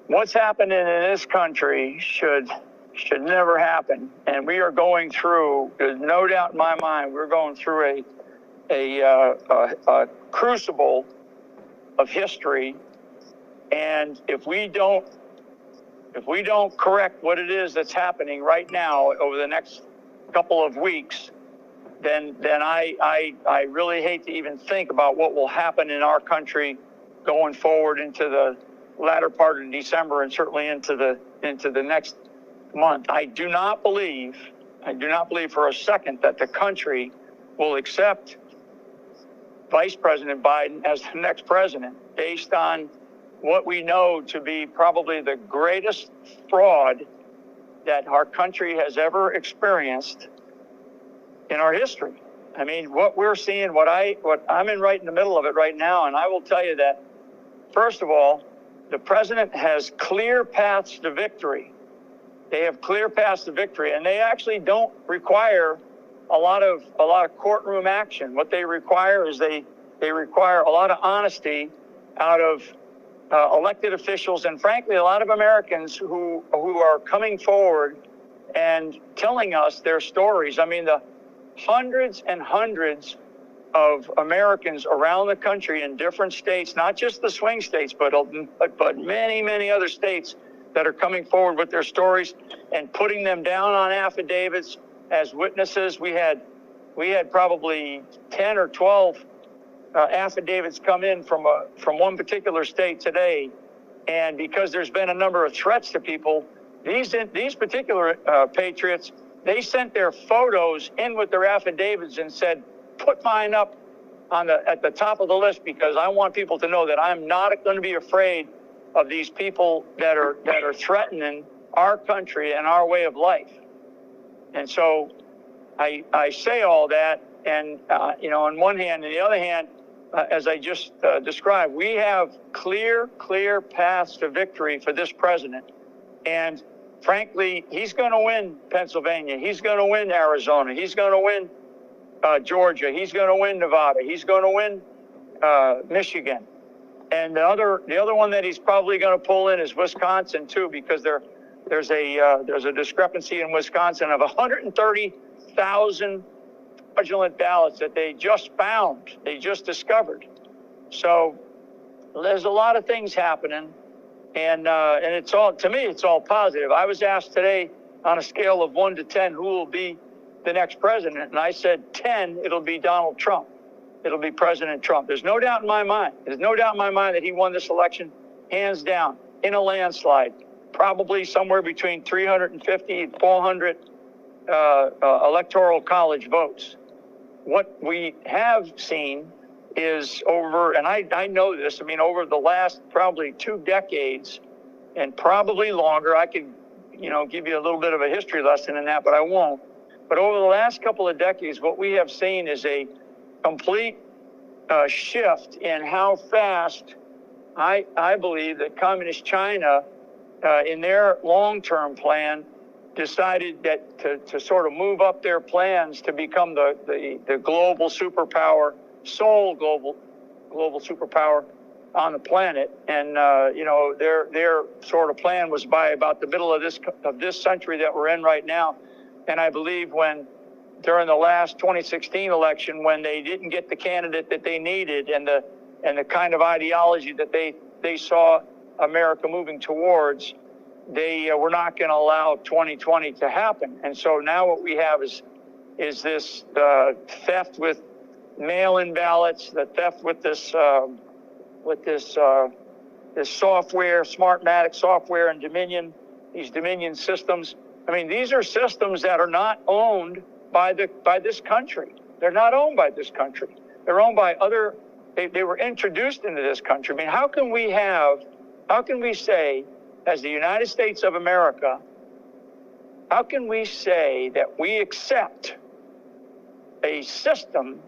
what's happening in this country should never happen. And we are going through, there's no doubt in my mind, we're going through a crucible of history. And if we don't correct what it is that's happening right now over the next couple of weeks, then I really hate to even think about what will happen in our country going forward into the latter part of December and certainly into the next month. I do not believe for a second that the country will accept Vice President Biden as the next president based on what we know to be probably the greatest fraud that our country has ever experienced in our history. I mean, what we're seeing, what I'm in right in the middle of it right now, and I will tell you that, first of all, the president has clear paths to victory. They have clear paths to victory, and they actually don't require a lot of courtroom action. What they require is they require a lot of honesty out of elected officials, and frankly, a lot of Americans who are coming forward and telling us their stories. I mean, the hundreds and hundreds of Americans around the country in different states, not just the swing states, but many, many other states that are coming forward with their stories and putting them down on affidavits as witnesses. We had probably 10 or 12 affidavits come in from one particular state today, and because there's been a number of threats to people, these particular patriots, they sent their photos in with their affidavits and said, "Put mine up at the top of the list because I want people to know that I'm not going to be afraid of these people that are threatening our country and our way of life." And so I say all that, and on one hand, and the other hand, as I just described, we have clear paths to victory for this president. And frankly, he's going to win Pennsylvania. He's going to win Arizona. He's going to win Georgia. He's going to win Nevada. He's going to win Michigan. And the other one that he's probably going to pull in is Wisconsin too, because there's a discrepancy in Wisconsin of 130,000 fraudulent ballots that they just found, they just discovered. So there's a lot of things happening, and it's all, to me, it's all positive. I was asked today on a scale of 1 to 10 who will be the next president, and I said 10, it'll be Donald Trump. It'll be President Trump. There's no doubt in my mind. There's no doubt in my mind that he won this election hands down in a landslide, probably somewhere between 350 and 400 electoral college votes. What we have seen is and I know this, I mean, over the last probably 2 decades and probably longer, I could, give you a little bit of a history lesson in that, but I won't. But over the last couple of decades, what we have seen is a complete shift in how fast I believe that Communist China, in their long-term plan, decided that to sort of move up their plans to become the global superpower, sole global superpower on the planet. And their sort of plan was by about the middle of this century that we're in right now. And I believe during the last 2016 election, when they didn't get the candidate that they needed and the kind of ideology that they saw America moving towards, they were not going to allow 2020 to happen. And so now what we have is this theft with mail-in ballots, the theft with this software, Smartmatic software, and these Dominion systems. I mean, these are systems that are not owned by this country. They're not owned by this country. They're owned by other. They were introduced into this country. I mean, how can we say, as the United States of America, how can we say that we accept a system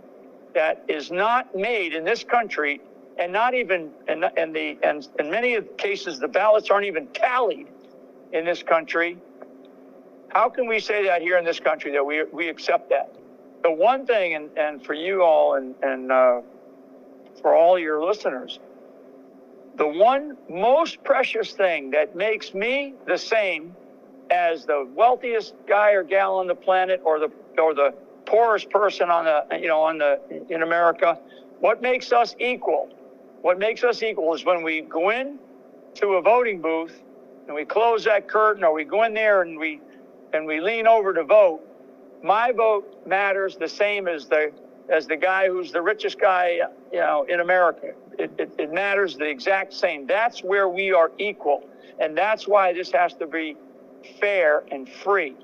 that is not made in this country, and not even, and in many of the cases, the ballots aren't even tallied in this country? How can we say that here in this country, that we accept that? The one thing, and for you all and for all your listeners, the one most precious thing that makes me the same as the wealthiest guy or gal on the planet, or the poorest person on in America, what makes us equal? What makes us equal is when we go in to a voting booth and we close that curtain, or we go in there and we lean over to vote. My vote matters the same as the guy who's the richest guy, in America. It matters the exact same. That's where we are equal, and that's why this has to be fair and free.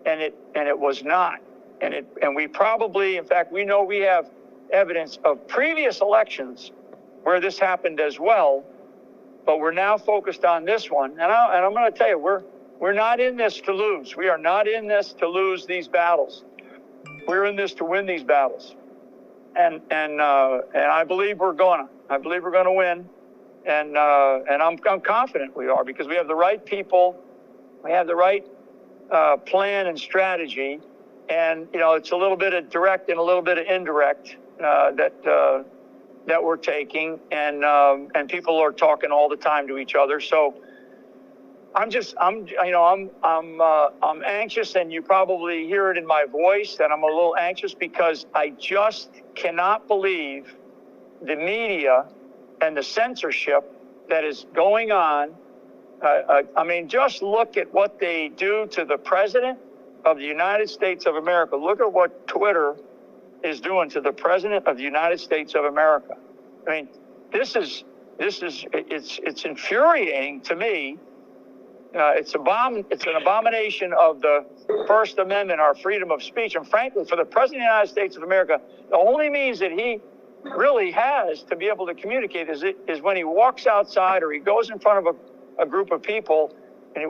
And it was not. And we probably, in fact, we know we have evidence of previous elections where this happened as well, but we're now focused on this one. And I'm going to tell you, we're not in this to lose. We are not in this to lose these battles. We're in this to win these battles. And I believe we're gonna. I believe we're gonna win. And I'm confident we are, because we have the right people, we have the right plan and strategy, and it's a little bit of direct and a little bit of indirect that we're taking, and people are talking all the time to each other. So I'm anxious, and you probably hear it in my voice that I'm a little anxious, because I just cannot believe the media and the censorship that is going on. Just look at what they do to the President of the United States of America. Look at what Twitter is doing to the President of the United States of America. I mean, it's infuriating to me. It's an abomination of the First Amendment, our freedom of speech. And frankly, for the President of the United States of America, the only means that he really has to be able to communicate is when he walks outside, or he goes in front of a group of people,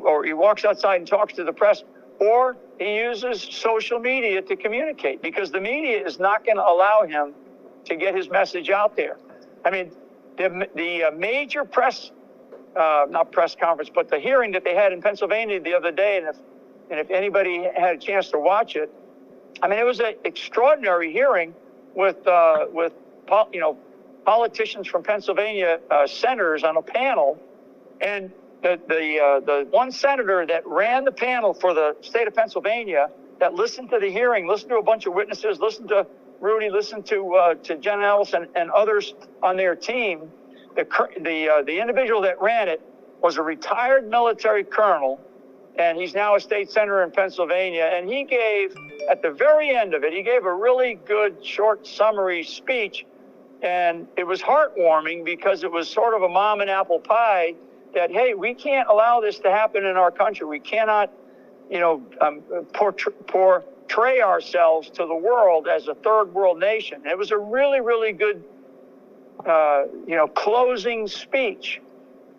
or he walks outside and talks to the press, or he uses social media to communicate, because the media is not going to allow him to get his message out there. I mean, the major not press conference, but the hearing that they had in Pennsylvania the other day, and if anybody had a chance to watch it, I mean, it was an extraordinary hearing with politicians from Pennsylvania, senators on a panel, and the one senator that ran the panel for the state of Pennsylvania, that listened to the hearing, listened to a bunch of witnesses, listened to Rudy, listened to Jen Ellis and others on their team. The individual that ran it was a retired military colonel, and he's now a state senator in Pennsylvania. And he gave, at the very end of it, he gave a really good short summary speech. And it was heartwarming, because it was sort of a mom and apple pie that, hey, we can't allow this to happen in our country. We cannot, portray ourselves to the world as a third world nation. And it was a really, really good closing speech.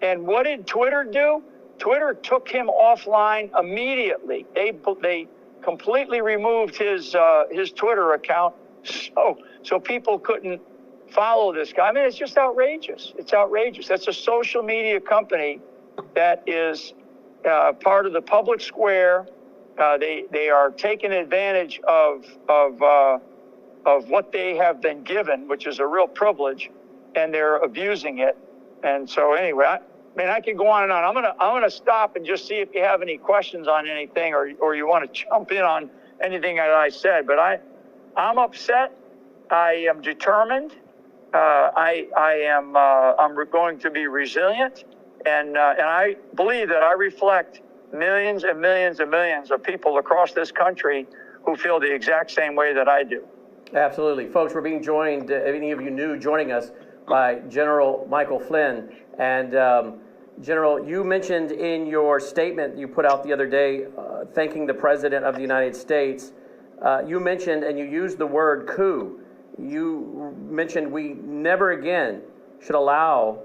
And what did Twitter do? Twitter took him offline immediately. They completely removed his Twitter account, so people couldn't follow this guy. I mean, it's just outrageous. It's outrageous. That's a social media company that is part of the public square. They are taking advantage of what they have been given, which is a real privilege, and they're abusing it. And so anyway, I could go on and on. I'm gonna stop and just see if you have any questions on anything, or you want to jump in on anything that I said. But I'm upset. I am determined. I'm going to be resilient, and I believe that I reflect millions and millions and millions of people across this country who feel the exact same way that I do. Absolutely. Folks, we're being joined, any of you new joining us, by General Michael Flynn. And General, you mentioned in your statement you put out the other day, thanking the President of the United States, you mentioned and you used the word coup. You mentioned we never again should allow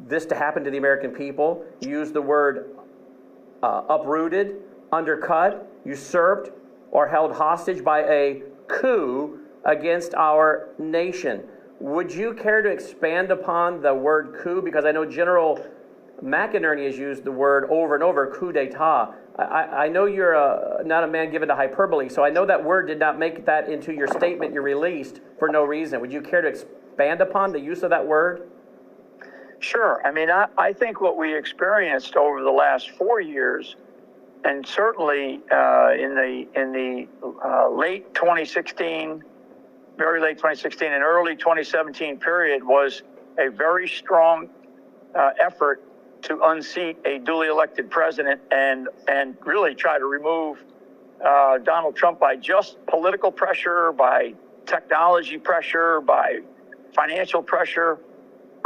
this to happen to the American people. You used the word uprooted, undercut, usurped, or held hostage by a coup against our nation. Would you care to expand upon the word coup? Because I know General McInerney has used the word over and over, coup d'etat. I know you're not a man given to hyperbole, so I know that word did not make that into your statement you released for no reason. Would you care to expand upon the use of that word? Sure. I mean, I think what we experienced over the last 4 years, and certainly in the late 2016, very late 2016 and early 2017 period, was a very strong effort to unseat a duly elected president and really try to remove Donald Trump by just political pressure, by technology pressure, by financial pressure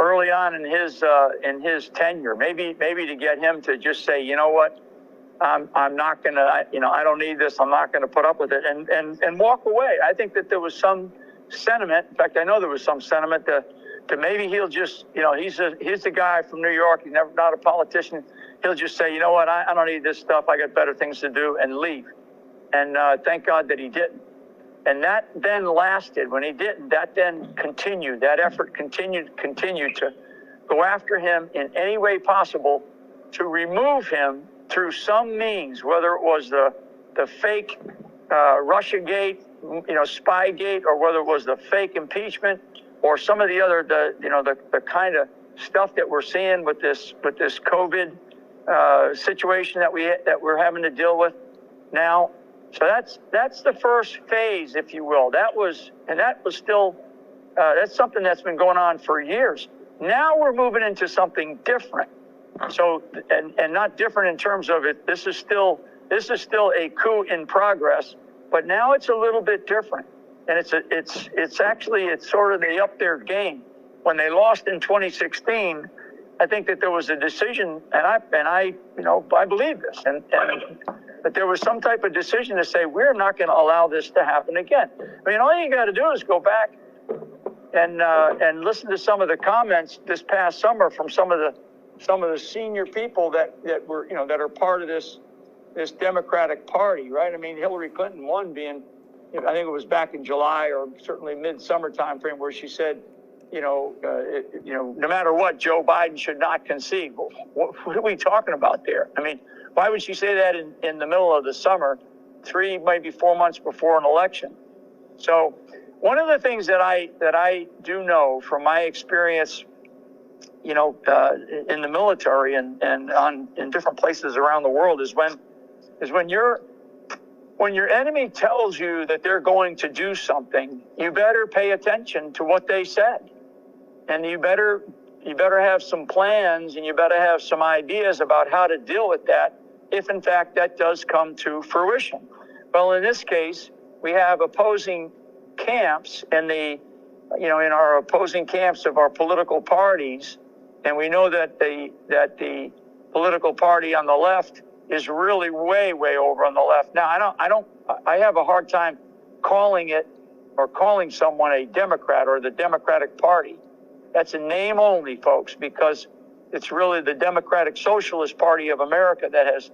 early on in his tenure. Maybe to get him to just say, you know what, I'm not gonna, I don't need this. I'm not gonna put up with it, and walk away. I think that there was some sentiment. In fact, I know there was some sentiment to maybe he'll just, he's the guy from New York. He's not a politician. He'll just say, you know what, I don't need this stuff. I got better things to do, and leave. And thank God that he didn't. And that then lasted. When he didn't, that then continued. That effort continued to go after him in any way possible to remove him through some means, whether it was the fake Russiagate, Spygate, or whether it was the fake impeachment, or some of the other, the kind of stuff that we're seeing with this COVID situation that we're having to deal with now. So that's the first phase, if you will. That was still that's something that's been going on for years. Now we're moving into something different. So and not different in terms of it. This is still a coup in progress, but now it's a little bit different. And it's actually sort of the up their game. When they lost in 2016, I think that there was a decision, and I believe this, and that there was some type of decision to say, we're not going to allow this to happen again. I mean, all you got to do is go back and listen to some of the comments this past summer from some of the senior people that were, that are part of this Democratic Party, right? I mean, Hillary Clinton, one being, I think it was back in July or certainly mid-summer time frame, where she said, no matter what, Joe Biden should not concede. Well, what are we talking about there? I mean, why would she say that in the middle of the summer, 3, maybe 4 months before an election? So one of the things that I do know from my experience, in the military and in different places around the world is when your enemy tells you that they're going to do something, you better pay attention to what they said. And you better have some plans, and you better have some ideas about how to deal with that if in fact that does come to fruition. Well, in this case, we have opposing camps in our opposing camps of our political parties, and we know that the political party on the left is really way over on the left. Now, I have a hard time calling someone a Democrat or the Democratic Party. That's a name only, folks, because it's really the Democratic Socialist Party of America that has,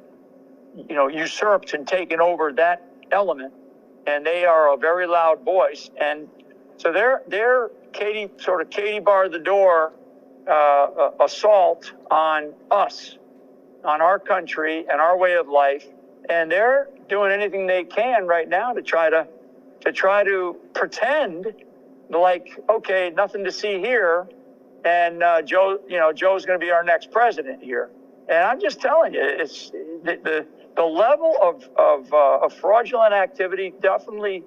usurped and taken over that element, and they are a very loud voice. And so they're Katie bar the door assault on us, on our country and our way of life, and they're doing anything they can right now to try to pretend like, okay, nothing to see here, and Joe's going to be our next president here. And I'm just telling you, it's the level of fraudulent activity, definitely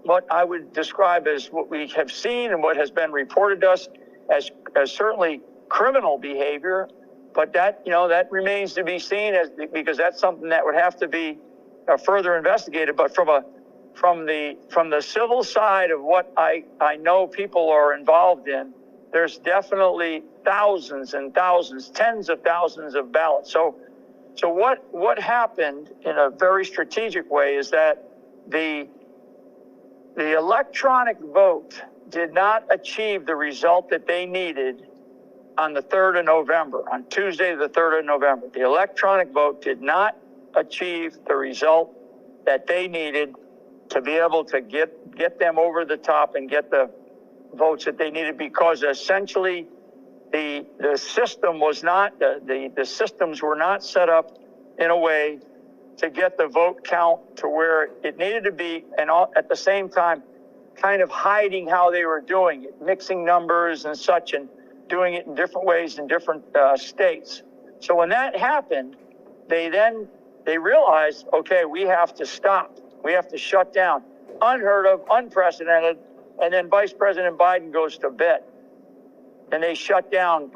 what I would describe as what we have seen and what has been reported to us as certainly criminal behavior. But that remains to be seen, because that's something that would have to be further investigated. But from the civil side of what I know people are involved in, there's definitely thousands and thousands, tens of thousands of ballots. So what happened in a very strategic way is that the electronic vote did not achieve the result that they needed on the 3rd of November, on Tuesday, the 3rd of November. The electronic vote did not achieve the result that they needed to be able to get them over the top and get the votes that they needed, because essentially the system was not, the systems were not set up in a way to get the vote count to where it needed to be, and at the same time kind of hiding how they were doing it, mixing numbers and such. And doing it in different ways in different states. So when that happened, they realized, okay, we have to stop. We have to shut down. Unheard of, unprecedented. And then Vice President Biden goes to bed. And they shut down,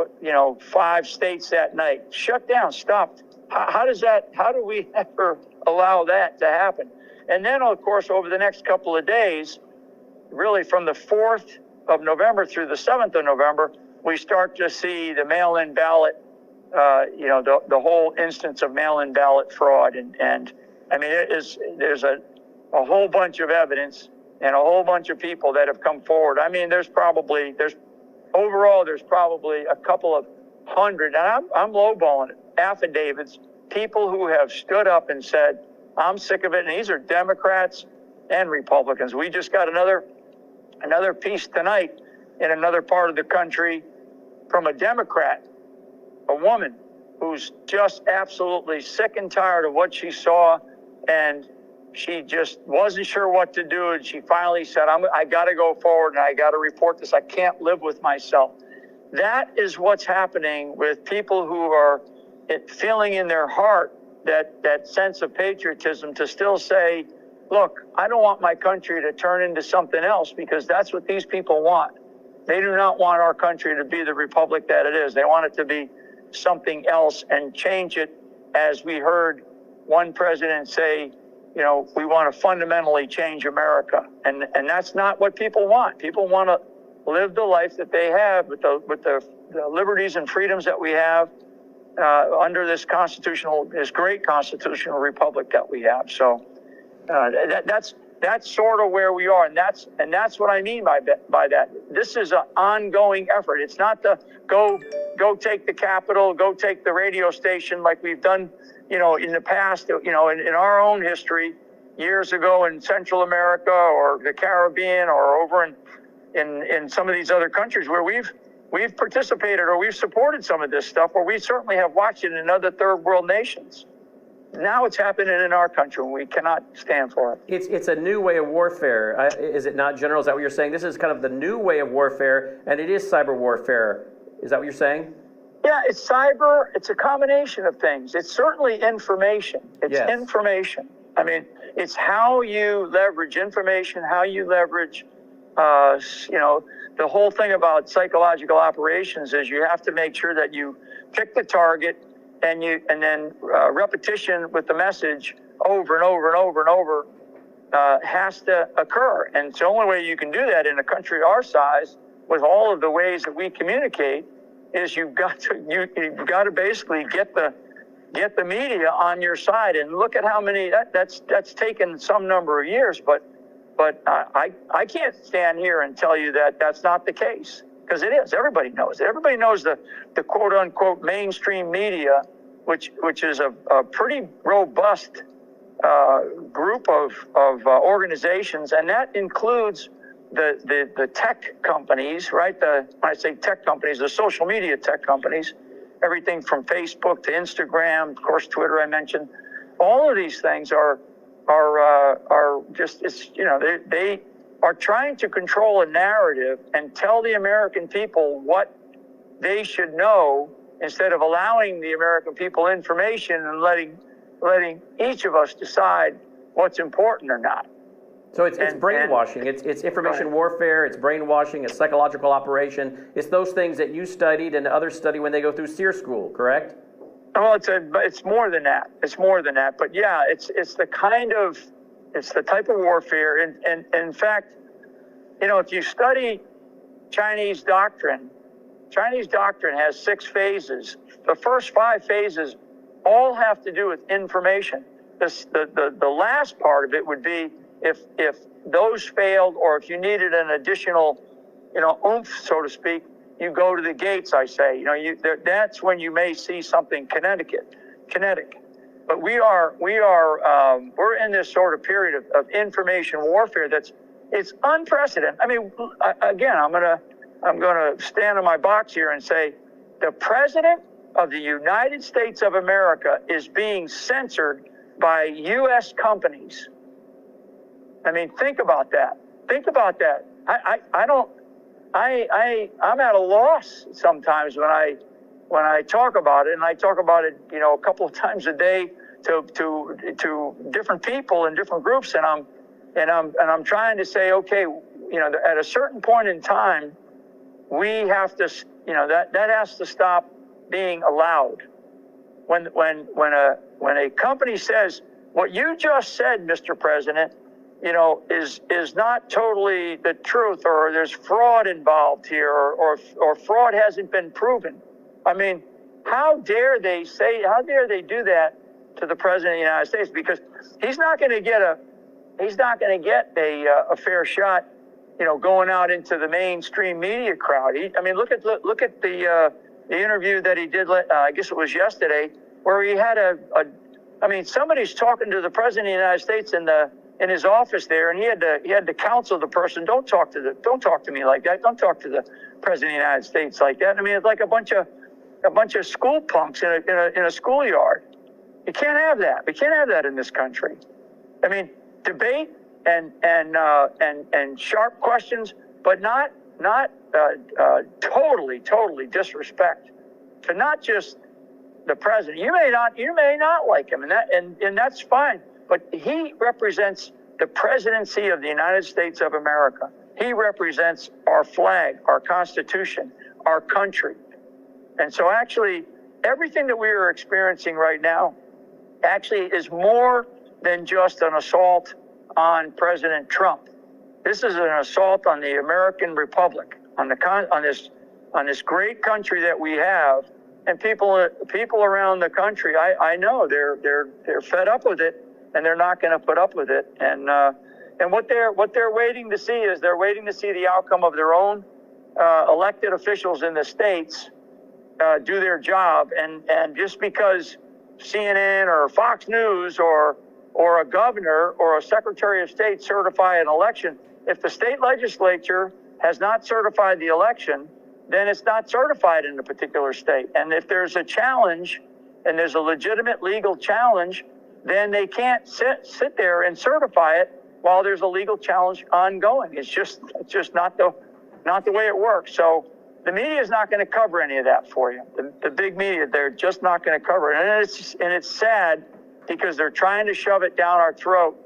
5 states that night. Shut down, stopped. How do we ever allow that to happen? And then, of course, over the next couple of days, really from the 4th of November through the 7th of November, we start to see the mail-in ballot, the whole instance of mail-in ballot fraud. And I mean, there's a whole bunch of evidence and a whole bunch of people that have come forward. I mean, there's probably a couple of hundred, and I'm lowballing it, affidavits, people who have stood up and said, I'm sick of it. And these are Democrats and Republicans. We just got another piece tonight in another part of the country from a Democrat, a woman who's just absolutely sick and tired of what she saw, and she just wasn't sure what to do, and she finally said, I got to go forward and I got to report this. I can't live with myself. That is what's happening with people who are feeling in their heart that sense of patriotism to still say, look, I don't want my country to turn into something else, because that's what these people want. They do not want our country to be the republic that it is. They want it to be something else and change it, as we heard one president say, we want to fundamentally change America. And that's not what people want. People want to live the life that they have with the liberties and freedoms that we have under this great constitutional republic that we have. So that's sort of where we are, and that's what I mean by that. This is an ongoing effort. It's not the go take the Capitol, go take the radio station like we've done, in the past, in our own history years ago in Central America or the Caribbean or over in some of these other countries where we've participated or we've supported some of this stuff, or we certainly have watched it in other third world nations. Now it's happening in our country, and we cannot stand for it. It's a new way of warfare, is it not, General? Is that what you're saying? This is kind of the new way of warfare, and it is cyber warfare. Is that what you're saying? Yeah, it's cyber. It's a combination of things. It's certainly information. It's information. I mean, it's how you leverage information, how you leverage, the whole thing about psychological operations is you have to make sure that you pick the target, and then repetition with the message over and over and over and over has to occur. And it's the only way you can do that in a country our size, with all of the ways that we communicate, is you've got to basically get the media on your side. And look at how many that's taken some number of years, but I can't stand here and tell you that that's not the case, because it is. Everybody knows it. Everybody knows the quote unquote mainstream media, which is a pretty robust group of organizations, and that includes the tech companies, right? When I say tech companies, the social media tech companies, everything from Facebook to Instagram, of course, Twitter, I mentioned. All of these things are just, they are trying to control a narrative and tell the American people what they should know, instead of allowing the American people information and letting each of us decide what's important or not. So it's brainwashing. It's information warfare. It's brainwashing. It's psychological operation. It's those things that you studied and others study when they go through SEER school, correct? Well, it's more than that. It's more than that. But yeah, it's the type of warfare. And in fact, if you study Chinese doctrine has 6 phases. The first 5 phases all have to do with information. The last part of it would be if those failed, or if you needed an additional, oomph, so to speak, you go to the gates, I say. That's when you may see something kinetic. But we're in this sort of period of information warfare it's unprecedented. I mean, again, I'm gonna stand in my box here and say the President of the United States of America is being censored by U.S. companies. I mean, think about that. I don't. I'm at a loss sometimes when I talk about it, and I talk about it, a couple of times a day to different people in different groups, and I'm trying to say, okay, at a certain point in time, we have to, that has to stop being allowed. When a company says what you just said, Mr. President, is not totally the truth, or there's fraud involved here, or fraud hasn't been proven. I mean, how dare they do that to the President of the United States? Because he's not going to get a fair shot, going out into the mainstream media crowd. Look at the interview that he did. I guess it was yesterday, where he had somebody's talking to the President of the United States in his office there, and he had to counsel the person. Don't talk to me like that. Don't talk to the President of the United States like that. It's like a bunch of school punks in a schoolyard. You can't have that. We can't have that in this country. Debate and sharp questions, but not totally disrespect to not just the president. You may not like him, and that's fine. But he represents the presidency of the United States of America. He represents our flag, our Constitution, our country. And so actually, everything that we are experiencing right now actually is more than just an assault on President Trump. This is an assault on the American Republic, on this great country that we have, and people around the country. I know they're fed up with it, and they're not going to put up with it. And what they're waiting to see is they're waiting to see the outcome of their own elected officials in the states do their job, and just because CNN or Fox News or a governor or a secretary of state certify an election, if the state legislature has not certified the election, then it's not certified in a particular state. And if there's a challenge, and there's a legitimate legal challenge, then they can't sit there and certify it while there's a legal challenge ongoing. It's just not the way it works. So the media is not going to cover any of that for you. The big media, they're just not going to cover it. And it's sad, because they're trying to shove it down our throat.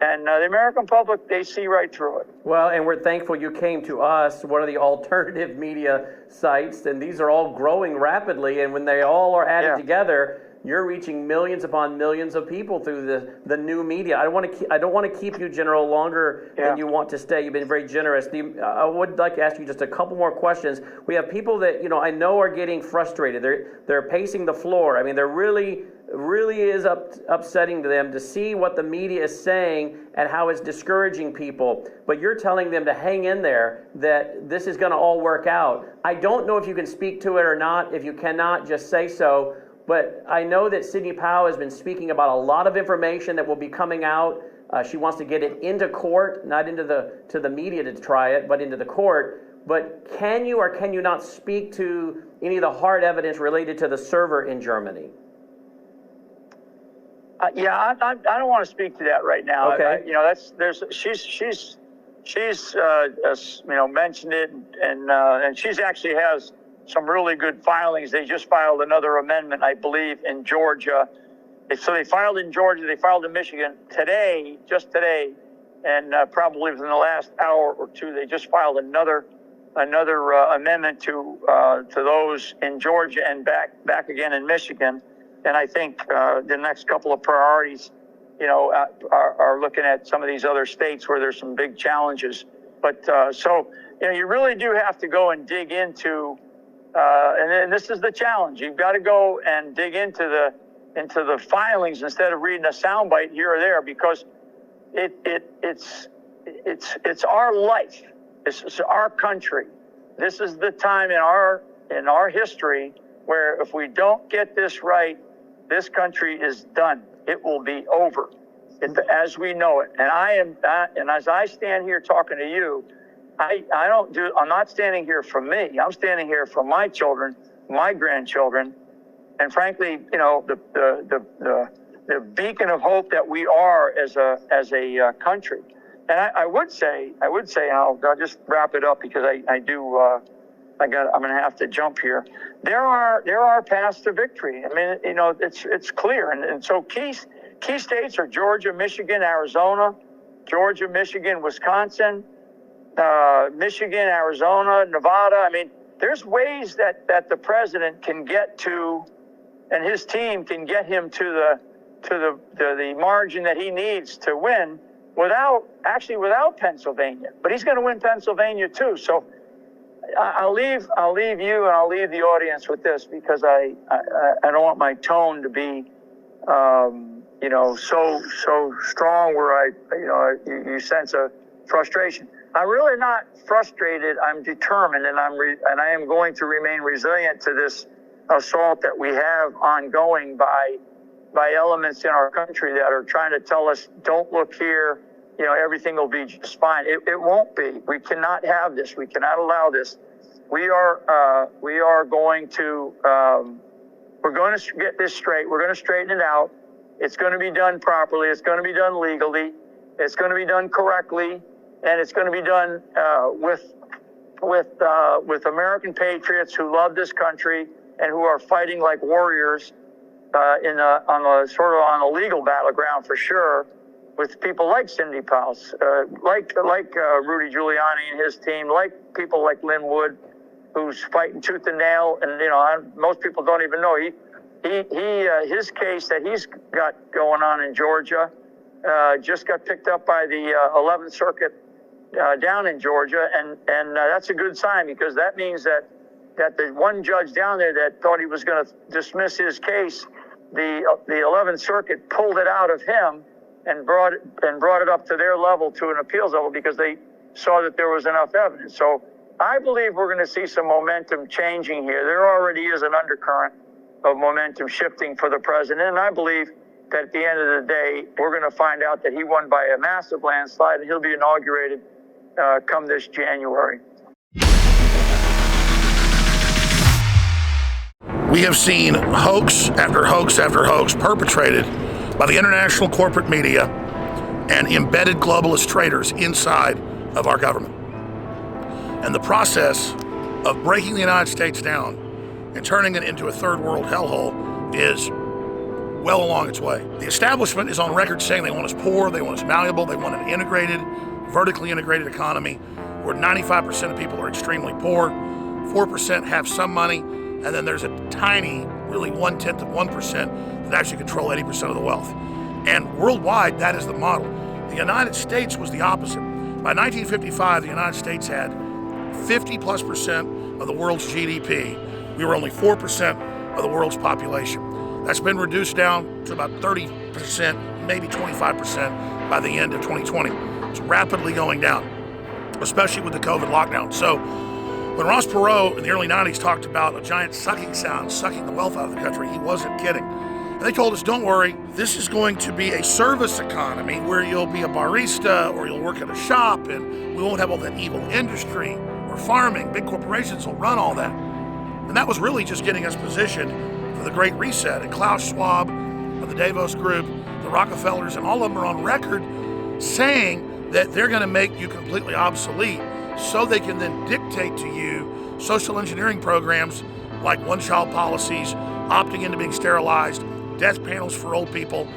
And the American public, they see right through it. Well, and we're thankful you came to us, one of the alternative media sites, and these are all growing rapidly, and when they all are added together, you're reaching millions upon millions of people through the new media. I don't want to keep you, General, longer than you want to stay. You've been very generous. I would like to ask you just a couple more questions. We have people that I know are getting frustrated. They're pacing the floor. There really is upsetting to them to see what the media is saying and how it's discouraging people. But you're telling them to hang in there, that this is going to all work out. I don't know if you can speak to it or not. If you cannot, just say so. But I know that Sidney Powell has been speaking about a lot of information that will be coming out. She wants to get it into court, not into the media to try it, but into the court. But can you or can you not speak to any of the hard evidence related to the server in Germany? I don't want to speak to that right now. Okay. She's mentioned it, and she's actually has some really good filings. They just filed another amendment, I believe, in Georgia. So they filed in Georgia, they filed in Michigan just today, and probably within the last hour or two, they just filed another amendment to those in Georgia and back again in Michigan. And I think the next couple of priorities, are looking at some of these other states where there's some big challenges. But you really do have to go and dig into. And this is the challenge. You've got to go and dig into the filings instead of reading a soundbite here or there, because it's our life. This is our country. This is the time in our history where if we don't get this right, this country is done. It will be over as we know it. And as I stand here talking to you, I'm not standing here for me. I'm standing here for my children, my grandchildren, and frankly, the beacon of hope that we are as a country. And I would say, I'll just wrap it up because I'm going to have to jump here. There are paths to victory. I mean, it's clear. And so key states are Georgia, Michigan, Arizona, Georgia, Michigan, Wisconsin, Michigan, Arizona, Nevada. I mean, there's ways that the president can get to, and his team can get him to the margin that he needs to win without Pennsylvania. But he's going to win Pennsylvania too. So I'll leave you and I'll leave the audience with this, because I don't want my tone to be so strong where you sense a frustration. I'm really not frustrated. I'm determined, and I am going to remain resilient to this assault that we have ongoing by elements in our country that are trying to tell us, don't look here, everything will be just fine. It won't be. We cannot have this. We cannot allow this. We are going to we're going to get this straight. We're going to straighten it out. It's going to be done properly. It's going to be done legally. It's going to be done correctly, and it's going to be done with American patriots who love this country and who are fighting like warriors on a legal battleground for sure, with people like Cindy Pals, like Rudy Giuliani and his team, like people like Lynn Wood, who's fighting tooth and nail. And most people don't even know his case that he's got going on in Georgia just got picked up by the 11th Circuit down in Georgia, and that's a good sign, because that means that the one judge down there that thought he was going to dismiss his case, the 11th Circuit pulled it out of him and brought it up to their level, to an appeals level, because they saw that there was enough evidence. So I believe we're going to see some momentum changing here. There already is an undercurrent of momentum shifting for the president, and I believe that at the end of the day, we're going to find out that he won by a massive landslide, and he'll be inaugurated come this January. We have seen hoax after hoax after hoax perpetrated by the international corporate media and embedded globalist traitors inside of our government. And the process of breaking the United States down and turning it into a third world hellhole is well along its way. The establishment is on record saying they want us poor, they want us malleable, they want an integrated, vertically integrated economy where 95% of people are extremely poor, 4% have some money, and then there's a tiny, really 1/10 of 1% that actually control 80% of the wealth. And worldwide, that is the model. The United States was the opposite. By 1955, the United States had 50+% of the world's GDP. We were only 4% of the world's population. That's been reduced down to about 30%, maybe 25% by the end of 2020. It's rapidly going down, especially with the COVID lockdown. So when Ross Perot in the early 90s talked about a giant sucking sound sucking the wealth out of the country, he wasn't kidding. And they told us, don't worry, this is going to be a service economy where you'll be a barista or you'll work at a shop, and we won't have all that evil industry or farming. Big corporations will run all that. And that was really just getting us positioned for the Great Reset. And Klaus Schwab of the Davos Group, the Rockefellers, and all of them are on record saying that they're going to make you completely obsolete so they can then dictate to you social engineering programs like one-child policies, opting into being sterilized, death panels for old people.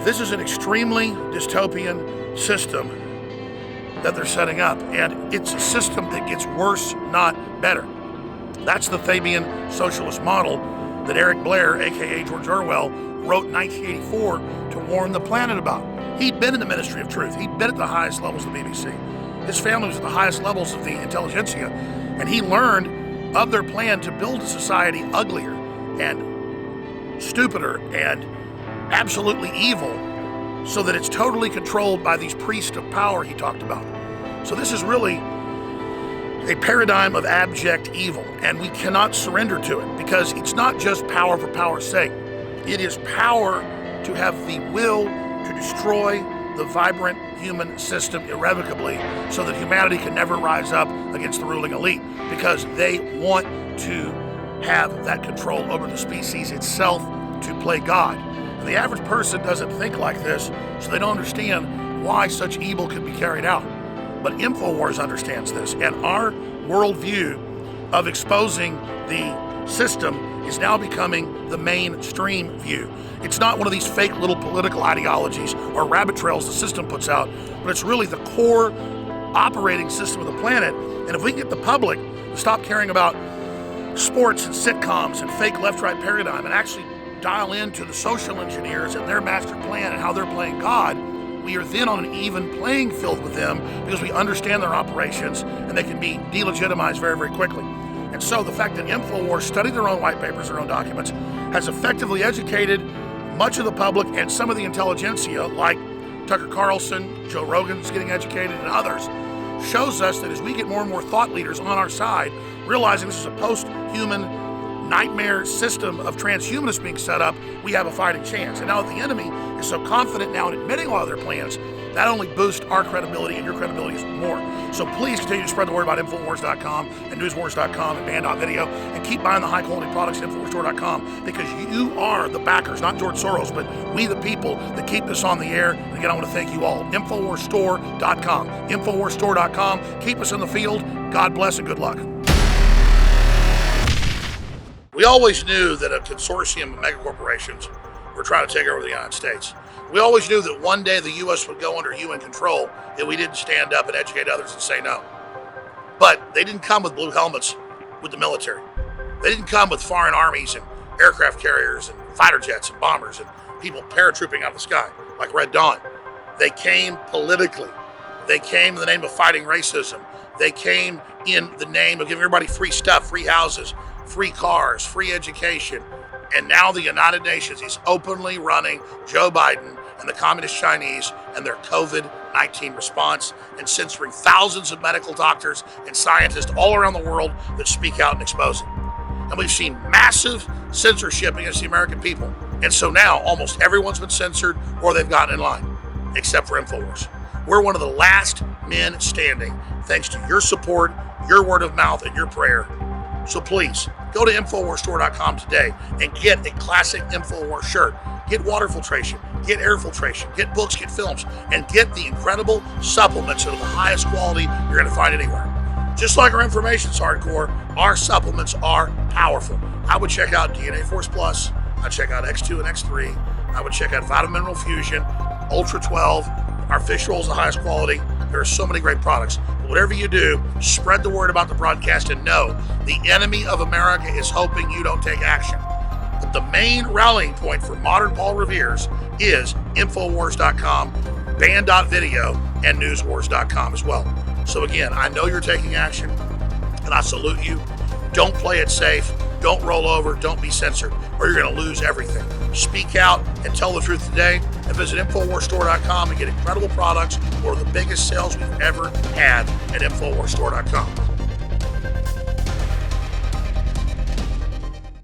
This is an extremely dystopian system that they're setting up, and it's a system that gets worse, not better. That's the Fabian socialist model that Eric Blair, aka George Orwell, wrote in 1984 to warn the planet about. He'd been in the Ministry of Truth. He'd been at the highest levels of the BBC. His family was at the highest levels of the intelligentsia, and he learned of their plan to build a society uglier and stupider and absolutely evil, so that it's totally controlled by these priests of power he talked about. So this is really a paradigm of abject evil, and we cannot surrender to it, because it's not just power for power's sake. It is power to have the will to destroy the vibrant human system irrevocably, so that humanity can never rise up against the ruling elite, because they want to have that control over the species itself to play God. And the average person doesn't think like this, so they don't understand why such evil could be carried out. But InfoWars understands this, and our worldview of exposing the system is now becoming the mainstream view. It's not one of these fake little political ideologies or rabbit trails the system puts out, but it's really the core operating system of the planet. And if we can get the public to stop caring about sports and sitcoms and fake left-right paradigm and actually dial into the social engineers and their master plan and how they're playing God, we are then on an even playing field with them because we understand their operations and they can be delegitimized very, very quickly. And so the fact that InfoWars studied their own white papers, their own documents, has effectively educated much of the public and some of the intelligentsia, like Tucker Carlson, Joe Rogan's getting educated, and others, shows us that as we get more and more thought leaders on our side, realizing this is a post-human nightmare system of transhumanists being set up, we have a fighting chance. And now that the enemy is so confident now in admitting all of their plans, that only boosts our credibility and your credibility more. So please continue to spread the word about Infowars.com and Newswars.com and Band.video, and keep buying the high quality products at InfoWarsStore.com, because you are the backers, not George Soros, but we the people that keep this on the air. And again, I want to thank you all. InfoWarsStore.com. InfoWarsStore.com. Keep us in the field. God bless and good luck. We always knew that a consortium of megacorporations were trying to take over the United States. We always knew that one day the U.S. would go under UN control if we didn't stand up and educate others and say no. But they didn't come with blue helmets with the military. They didn't come with foreign armies and aircraft carriers and fighter jets and bombers and people paratrooping out of the sky like Red Dawn. They came politically. They came in the name of fighting racism. They came in the name of giving everybody free stuff, free houses, free cars, free education. And now the United Nations is openly running Joe Biden and the Communist Chinese and their COVID-19 response, and censoring thousands of medical doctors and scientists all around the world that speak out and expose it. And we've seen massive censorship against the American people. And so now almost everyone's been censored or they've gotten in line, except for InfoWars. We're one of the last men standing, thanks to your support, your word of mouth, and your prayer. So please, go to InfoWarsStore.com today and get a classic InfoWars shirt. Get water filtration, get air filtration, get books, get films, and get the incredible supplements that are the highest quality you're going to find anywhere. Just like our information's hardcore, our supplements are powerful. I would check out DNA Force Plus. I'd check out X2 and X3. I would check out Vitamin Mineral Fusion, Ultra 12. Our fish roll is the highest quality. There are so many great products. But whatever you do, spread the word about the broadcast and know the enemy of America is hoping you don't take action. But the main rallying point for modern Paul Revere's is Infowars.com, Band.video, and Newswars.com as well. So again, I know you're taking action, and I salute you. Don't play it safe. Don't roll over. Don't be censored, or you're going to lose everything. Speak out and tell the truth today, and visit InfoWarsStore.com and get incredible products, or the biggest sales we've ever had at InfoWarsStore.com.